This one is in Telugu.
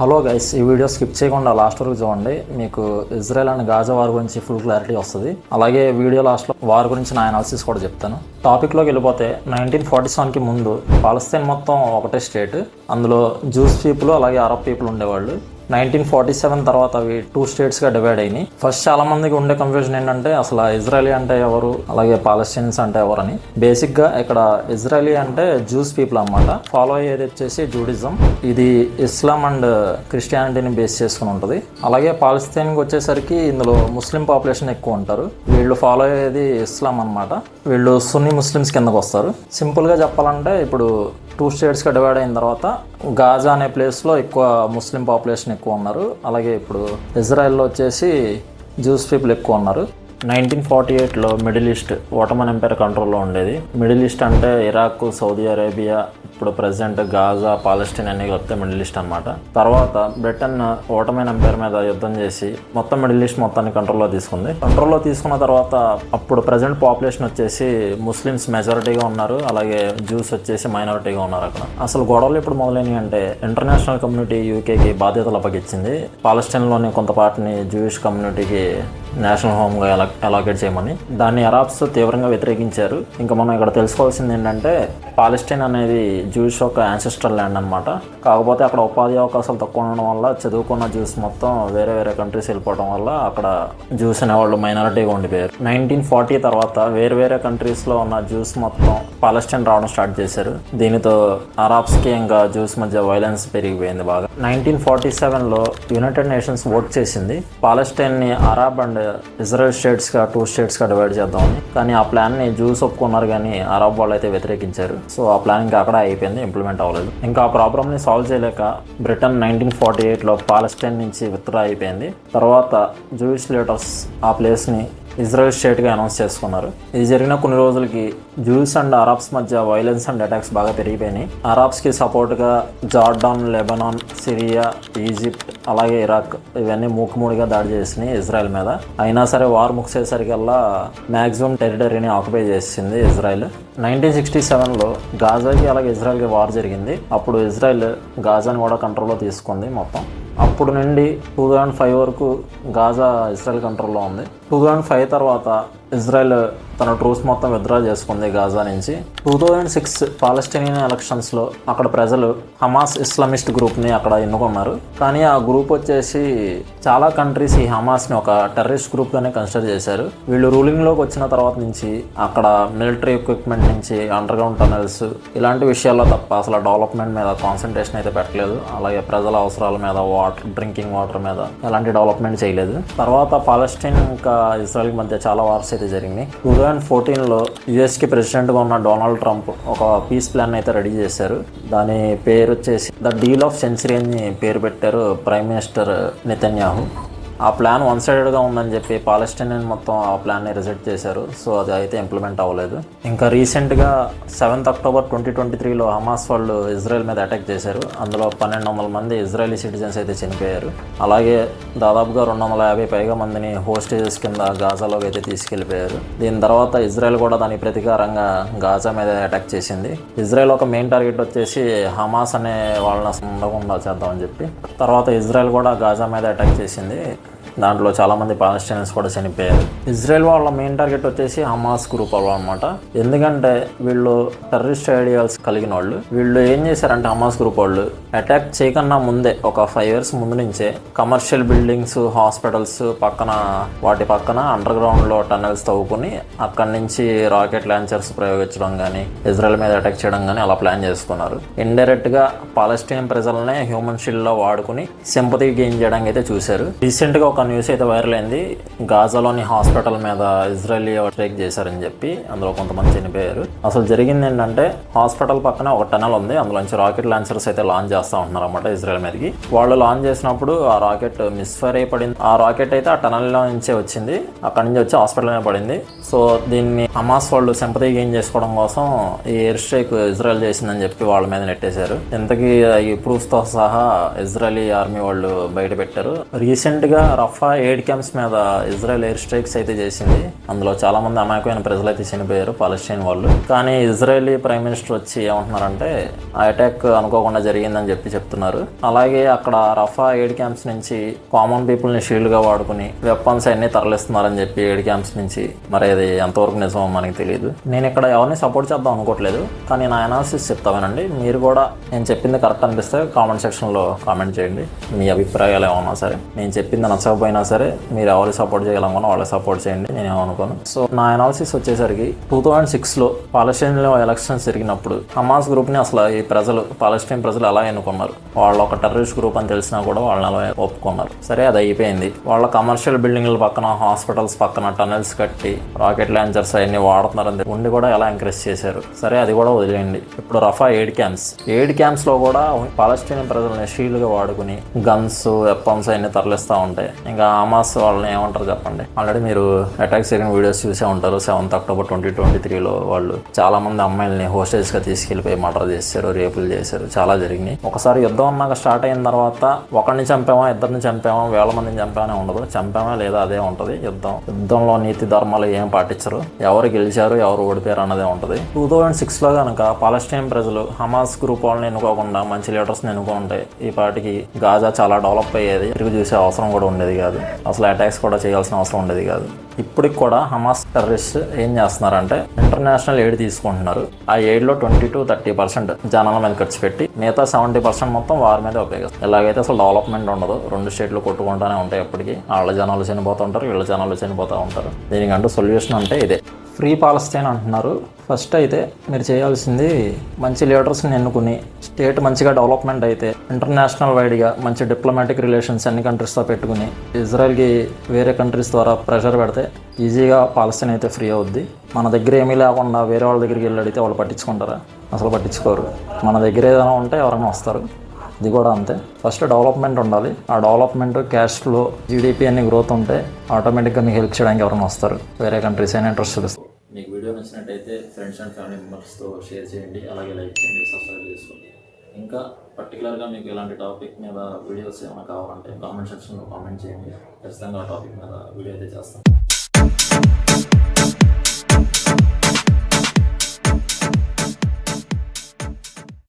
హలో గైస్, ఈ వీడియో స్కిప్ చేయకుండా లాస్ట్ వరకు చూడండి. మీకు ఇజ్రాయెల్ అండ్ గాజా వార్ గురించి ఫుల్ క్లారిటీ వస్తుంది. అలాగే వీడియో లాస్ట్లో వార్ గురించి నా అనాలిసిస్ కూడా చెప్తాను. టాపిక్లోకి వెళ్ళిపోతే 1947కి ముందు పాలస్తీన్ మొత్తం ఒకటే స్టేట్. అందులో జూస్ పీపుల్ అలాగే అరబ్ పీపుల్ ఉండేవాళ్ళు. 1947 తర్వాత అవి 2 స్టేట్స్గా డివైడ్ అయినాయి. ఫస్ట్ చాలా మందికి ఉండే కన్ఫ్యూజన్ ఏంటంటే అసలు ఇజ్రాయలీ అంటే ఎవరు, అలాగే పాలస్టీన్స్ అంటే ఎవరని. బేసిక్గా ఇక్కడ ఇజ్రాయలీ అంటే జూస్ పీపుల్ అన్నమాట. ఫాలో అయ్యేది వచ్చేసి జూడిజం. ఇది ఇస్లాం అండ్ క్రిస్టియానిటీని బేస్ చేసుకుని ఉంటుంది. అలాగే పాలస్తీన్కి వచ్చేసరికి ఇందులో ముస్లిం పాపులేషన్ ఎక్కువ ఉంటారు. వీళ్ళు ఫాలో అయ్యేది ఇస్లాం అన్నమాట. వీళ్ళు సున్నీ ముస్లిమ్స్ కిందకు వస్తారు. సింపుల్గా చెప్పాలంటే ఇప్పుడు 2 స్టేట్స్గా డివైడ్ అయిన తర్వాత గాజా అనే ప్లేస్లో ఎక్కువ ముస్లిం పాపులేషన్ ఎక్కువ ఉన్నారు. అలాగే ఇప్పుడు ఇజ్రాయెల్లో వచ్చేసి జూస్ పీపుల్ ఎక్కువ ఉన్నారు. 1948లో మిడిల్ ఈస్ట్ ఓటమన్ ఎంపైర్ కంట్రోల్లో ఉండేది. మిడిల్ ఈస్ట్ అంటే ఇరాక్, సౌదీ అరేబియా, ఇప్పుడు ప్రెసెంట్ గాజా, పాలస్టీన్ అన్ని కలిపితే మిడిల్ ఈస్ట్ అనమాట. తర్వాత బ్రిటన్ ఓటమన్ ఎంపైర్ మీద యుద్ధం చేసి మొత్తం మిడిల్ ఈస్ట్ మొత్తాన్ని కంట్రోల్లో తీసుకుంది. కంట్రోల్లో తీసుకున్న తర్వాత అప్పుడు ప్రెసెంట్ పాపులేషన్ వచ్చేసి ముస్లిమ్స్ మెజారిటీగా ఉన్నారు, అలాగే జ్యూస్ వచ్చేసి మైనారిటీగా ఉన్నారు. అక్కడ అసలు గొడవలు ఇప్పుడు మొదలైనవి అంటే ఇంటర్నేషనల్ కమ్యూనిటీ యూకేకి బాధ్యతలు అప్పగించింది. పాలస్టీన్లోని కొంత పార్ట్ని జూయిష్ కమ్యూనిటీకి నేషనల్ హోమ్గా అలాకేట్ చేయమని. దాన్ని అరబ్స్ తీవ్రంగా వ్యతిరేకించారు. ఇంకా మనం ఇక్కడ తెలుసుకోవాల్సింది ఏంటంటే పాలస్టీన్ అనేది జూయిష్ ఒక యాన్సెస్ట్రల్ ల్యాండ్ అనమాట. కాకపోతే అక్కడ ఉపాధి అవకాశాలు తక్కువ ఉండడం వల్ల చదువుకున్న జ్యూస్ మొత్తం వేరే వేరే కంట్రీస్ వెళ్ళిపోవడం వల్ల అక్కడ జ్యూస్ అనేవాళ్ళు మైనారిటీగా ఉండిపోయారు. 1940 తర్వాత వేరే వేరే కంట్రీస్లో ఉన్న జ్యూస్ మొత్తం పాలస్టీన్ రావడం స్టార్ట్ చేశారు. దీనితో అరబ్స్కి ఇంకా జ్యూస్ మధ్య వైలెన్స్ పెరిగిపోయింది బాగా. 1947లో యునైటెడ్ నేషన్స్ ఓట్ చేసింది పాలస్టీన్ని అరబ్ అండ్ ఇజ్రాయెల్ స్టేట్స్గా 2 స్టేట్స్గా డివైడ్ చేద్దామని. కానీ ఆ ప్లాన్ని జ్యూస్ ఒప్పుకున్నారు, కానీ అరబ్ వాళ్ళు అయితే వ్యతిరేకించారు. సో ఆ ప్లాన్ ఇంకా అక్కడ అయిపోయింది, ఇంప్లిమెంట్ అవ్వలేదు. ఇంకా ఆ ప్రాబ్లమ్ని సాల్వ్ చేయలేక బ్రిటన్ 1948లో పాలస్టీన్ నుంచి విత్డ్రా అయిపోయింది. తర్వాత జూయిష్ లీడర్స్ ఆ ప్లేస్ని ఇజ్రాయెల్ స్టేట్గా అనౌన్స్ చేసుకున్నారు. ఇది జరిగిన కొన్ని రోజులకి జూస్ అండ్ అరబ్స్ మధ్య వైలెన్స్ అండ్ అటాక్స్ బాగా పెరిగిపోయినాయి. అరబ్స్కి సపోర్ట్గా జార్డాన్, లెబనాన్, సిరియా, ఈజిప్ట్, అలాగే ఇరాక్ ఇవన్నీ మూకుమూడిగా దాడి చేసినాయి ఇజ్రాయెల్ మీద. అయినా సరే వార్ ముగిసేసరికల్లా మ్యాక్సిమం టెరిటరీని ఆక్యుపై చేసింది ఇజ్రాయెల్. 1967లో గాజాకి అలాగే ఇజ్రాయెల్కి వార్ జరిగింది. అప్పుడు ఇజ్రాయెల్ గాజాని కూడా కంట్రోల్లో తీసుకుంది మొత్తం. అప్పుడు నుండి 2005 వరకు గాజా ఇజ్రాయెల్ కంట్రోల్లో ఉంది. 2005 తర్వాత ఇజ్రాయెల్ తన ట్రూప్స్ మొత్తం విత్డ్రా చేసుకుంది గాజా నుంచి. 2006 పాలస్టీనియన్ ఎలక్షన్స్లో అక్కడ ప్రజలు హమాస్ ఇస్లామిస్ట్ గ్రూప్ని అక్కడ ఎన్నుకున్నారు. కానీ ఆ గ్రూప్ వచ్చేసి చాలా కంట్రీస్ ఈ హమాస్ని ఒక టెర్రరిస్ట్ గ్రూప్గానే కన్సిడర్ చేశారు. వీళ్ళు రూలింగ్లోకి వచ్చిన తర్వాత నుంచి అక్కడ మిలిటరీ ఎక్విప్మెంట్ నుంచి అండర్ గ్రౌండ్ టనల్స్ ఇలాంటి విషయాల్లో తప్ప అసలు డెవలప్మెంట్ మీద కాన్సన్ట్రేషన్ అయితే పెట్టలేదు. అలాగే ప్రజల అవసరాల మీద, డ్రింకింగ్ వాటర్ మీద ఎలాంటి డెవలప్మెంట్ చేయలేదు. తర్వాత పాలస్టీన్ ఇంకా ఇజ్రాయెల్ మధ్య చాలా వార్స్ అయితే జరిగినాయి. 2014లో యుఎస్కి ప్రెసిడెంట్గా ఉన్న డొనాల్డ్ ట్రంప్ ఒక పీస్ ప్లాన్ అయితే రెడీ చేశారు. దాని పేరు వచ్చేసి ద డీల్ ఆఫ్ సెంచరీ అని పేరు పెట్టారు ప్రైమ్ మినిస్టర్ నెతన్యాహు. ఆ ప్లాన్ వన్ సైడెడ్గా ఉందని చెప్పి పాలస్టీనియన్ మొత్తం ఆ ప్లాన్ని రిజెక్ట్ చేశారు. సో అది అయితే ఇంప్లిమెంట్ అవ్వలేదు. ఇంకా రీసెంట్గా 7th అక్టోబర్ 2023లో హమాస్ వాళ్ళు ఇజ్రాయెల్ మీద అటాక్ చేశారు. అందులో 1200 మంది ఇజ్రాయలీ సిటిజన్స్ అయితే చనిపోయారు. అలాగే దాదాపుగా 250 పైగా మందిని హోస్టేజెస్ కింద గాజాలోకి అయితే తీసుకెళ్లిపోయారు. దీని తర్వాత ఇజ్రాయెల్ కూడా దానికి ప్రతీకారంగా గాజా మీద అటాక్ చేసింది. ఇజ్రాయెల్ ఒక మెయిన్ టార్గెట్ వచ్చేసి హమాస్ అనే వాళ్ళని ఉండకుండా చేద్దామని చెప్పి. తర్వాత ఇజ్రాయెల్ కూడా గాజా మీద అటాక్ చేసింది. దాంట్లో చాలామంది పాలస్టీనియన్స్ కూడా చనిపోయారు. ఇజ్రాయెల్ వాళ్ళ మెయిన్ టార్గెట్ వచ్చేసి హమాస్ గ్రూప్ వాళ్ళు అనమాట. ఎందుకంటే వీళ్ళు టెర్రరిస్ట్ ఐడియాస్ కలిగిన వాళ్ళు. వీళ్ళు ఏం చేశారంటే హమాస్ గ్రూప్ వాళ్ళు అటాక్ చేయకన్నా ముందే ఒక 5 years ముందు నుంచే కమర్షియల్ బిల్డింగ్స్, హాస్పిటల్స్ వాటి పక్కన అండర్ గ్రౌండ్లో టనల్స్ తవ్వుకుని అక్కడి నుంచి రాకెట్ లాంచర్స్ ప్రయోగించడం కానీ, ఇజ్రాయెల్ మీద అటాక్ చేయడం కానీ అలా ప్లాన్ చేసుకున్నారు. ఇండైరెక్ట్గా పాలస్టీనియన్ ప్రజలనే హ్యూమన్ షీల్డ్లో వాడుకుని సింపతి గెయిన్ చేయడానికి అయితే చూశారు. రీసెంట్గా ఒక న్యూస్ అయితే వైరల్ అయింది. గాజాలోని హాస్పిటల్ మీద ఇజ్రాయెలీ అటాక్ చేశారని చెప్పి అందులో కొంతమంది చనిపోయారు. అసలు జరిగింది ఏంటంటే హాస్పిటల్ పక్కన ఒక టనల్ ఉంది. అందులోంచి రాకెట్ లాంచర్స్ అయితే లాంచ్ చేస్తూ ఉంటున్నారు అన్నమాట ఇజ్రాయెల్ మీదకి. వాళ్ళు లాంచ్ చేసినప్పుడు ఆ రాకెట్ మిస్ఫైర్ అయి పడింది. ఆ రాకెట్ అయితే ఆ టనల్లో నుంచే వచ్చింది, అక్కడి నుంచి వచ్చి హాస్పిటల్ మీద పడింది. సో దీన్ని హమాస్ వాళ్ళు సింపతి గెయిన్ చేసుకోవడం కోసం ఈ ఎయిర్ స్ట్రైక్ ఇజ్రాయెల్ చేసిందని చెప్పి వాళ్ళ మీద నెట్టేశారు. ఇంతకీ ఈ ప్రూఫ్తో సహా ఇజ్రాయలీ ఆర్మీ వాళ్ళు బయట పెట్టారు. రీసెంట్గా రఫా ఎయిడ్ క్యాంప్స్ మీద ఇజ్రాయెల్ ఎయిర్ స్ట్రైక్స్ అయితే చేసింది. అందులో చాలా మంది అమాయకమైన ప్రజలు అయితే చనిపోయారు, పాలస్టైన్ వాళ్ళు. కానీ ఇజ్రాయెలీ ప్రైమ్ మినిస్టర్ వచ్చి ఏమంటున్నారంటే ఆ అటాక్ అనుకోకుండా జరిగిందని చెప్తున్నారు. అలాగే అక్కడ రఫా ఎయిడ్ క్యాంప్స్ నుంచి కామన్ పీపుల్ ని షీల్డ్ గా వాడుకుని వెపన్స్ అన్ని తరలిస్తున్నారని చెప్పి ఎయిడ్ క్యాంప్స్ నుంచి. మరి అది ఎంతవరకు నిజమో మనకి తెలియదు. నేను ఇక్కడ ఎవరిని సపోర్ట్ చేద్దాం అనుకోవట్లేదు, కానీ నా అనాలిసిస్ చెప్తామేనండి. మీరు కూడా నేను చెప్పింది కరెక్ట్ అనిపిస్తే కామెంట్ సెక్షన్లో కామెంట్ చేయండి. మీ అభిప్రాయాలు ఏమన్నా సరే, నేను చెప్పింది నచ్చకపోయినా సరే మీరు ఎవరు సపోర్ట్ చేయాలనుకున్నా వాళ్ళకి సపోర్ట్ చేయండి, నేనేమనుకోను. సో నా అనాలిసిస్ వచ్చేసరికి 2006లో పాలస్టైన్లో ఎలక్షన్స్ జరిగినప్పుడు హమాస్ గ్రూప్ని అసలు ఈ ప్రజలు, పాలస్టైన్ ప్రజలు ఎలా ఎన్నుకున్నారు? వాళ్ళు ఒక టెర్రరిస్ట్ గ్రూప్ అని తెలిసినా కూడా వాళ్ళని అలా ఒప్పుకున్నారు. సరే, అది అయిపోయింది. వాళ్ళ కమర్షియల్ బిల్డింగ్ల పక్కన, హాస్పిటల్స్ పక్కన టనెల్స్ కట్టి రాకెట్ లాంచర్స్ అవన్నీ వాడుతున్నారని ఉండి కూడా ఎలా ఎంకరేజ్ చేశారు? సరే, అది కూడా వదిలేయండి. ఇప్పుడు రఫా ఎయిడ్ క్యాంప్స్ లో కూడా పాలస్టీనియన్ ప్రజల్ని షీల్డ్గా వాడుకుని గన్స్, వెపన్స్ అన్ని తరలిస్తూ ఉంటాయి. ఇంకా హమాస్ వాళ్ళని ఏమంటారు చెప్పండి? ఆల్రెడీ మీరు అటాక్ జరిగిన వీడియోస్ చూసే ఉంటారు. 7th October 2023లో వాళ్ళు చాలా మంది అమ్మాయిల్ని హోస్టేజ్ గా తీసుకెళ్లిపోయి మర్డర్ చేశారు, రేపులు చేశారు, చాలా జరిగినాయి. ఒకసారి యుద్ధం అన్నాక స్టార్ట్ అయిన తర్వాత ఒకరిని చంపామా, ఇద్దరిని చంపామా, వేల మందిని చంపామనే ఉండదు. చంపామా లేదా అదే ఉంటది యుద్ధంలో నీతి ధర్మాలు ఏం పాటించరు. ఎవరు గెలిచారు, ఎవరు ఓడిపోయారు అన్నదే ఉంటది. 2006లో కనుక పాలస్టైన్ ప్రజలు హమాస్ గ్రూప్ వాళ్ళని ఎన్నుకోకుండా మంచి లీడర్స్ని ఎన్నుకుంటే ఈ పార్టీకి గాజా చాలా డెవలప్ అయ్యేది. తిరిగి చూసే అవసరం కూడా ఉండేది కాదు. అసలు అటాక్స్ కూడా చేయాల్సిన అవసరం ఉండేది కాదు. ఇప్పటికి కూడా హమాస్ టెర్రరిస్ట్ ఏం చేస్తున్నారంటే ఇంటర్నేషనల్ ఎయిడ్ తీసుకుంటున్నారు. ఆ ఎయిడ్లో 20-30% జనాల మీద ఖర్చు పెట్టి మిగతా 70% మొత్తం వారి మీద ఉపయోగిస్తారు. ఇలాగైతే అసలు డెవలప్మెంట్ ఉండదు. 2 స్టేట్లు కొట్టుకుంటూనే ఉంటాయి. ఎప్పటికీ వాళ్ళ జనాలు చనిపోతూ ఉంటారు, వీళ్ళ జనాలు చనిపోతూ ఉంటారు. దీనికంటూ సొల్యూషన్ అంటే ఇదే. ఫ్రీ పాలస్టైన్ అంటున్నారు. ఫస్ట్ అయితే మీరు చేయాల్సింది మంచి లీడర్స్ని ఎన్నుకుని స్టేట్ మంచిగా డెవలప్మెంట్ అయితే ఇంటర్నేషనల్ వైడ్గా మంచి డిప్లొమాటిక్ రిలేషన్స్ అన్ని కంట్రీస్తో పెట్టుకుని ఇజ్రాయెల్కి వేరే కంట్రీస్ ద్వారా ప్రెషర్ పెడితే ఈజీగా పాలస్టైన్ అయితే ఫ్రీ అవుద్ది. మన దగ్గర ఏమీ లేకుండా వేరే వాళ్ళ దగ్గరికి వెళ్ళి అడిగితే వాళ్ళు పట్టించుకుంటారా? అసలు పట్టించుకోరు. మన దగ్గర ఏదైనా ఉంటే ఎవరైనా వస్తారు. ఇది కూడా అంతే. ఫస్ట్ డెవలప్మెంట్ ఉండాలి. ఆ డెవలప్మెంట్, క్యాష్ ఫ్లో, జీడిపి అన్ని గ్రోత్ ఉంటే ఆటోమేటిక్గా మీకు హెల్ప్ చేయడానికి ఎవరైనా వస్తారు. వేరే కంట్రీస్ అయినా ఇంట్రెస్ట్ చూపిస్తారు. మీకు వీడియో నచ్చినట్టయితే ఫ్రెండ్స్ అండ్ ఫ్యామిలీ మెంబర్స్తో షేర్ చేయండి. అలాగే లైక్ చేయండి, సబ్స్క్రైబ్ చేసుకోండి. ఇంకా పర్టికులర్గా మీకు ఇలాంటి టాపిక్ మీద వీడియోస్ ఏమైనా కావాలంటే కామెంట్ సెక్షన్లో కామెంట్ చేయండి. ఖచ్చితంగా ఆ టాపిక్ మీద వీడియో అయితే చేస్తాను.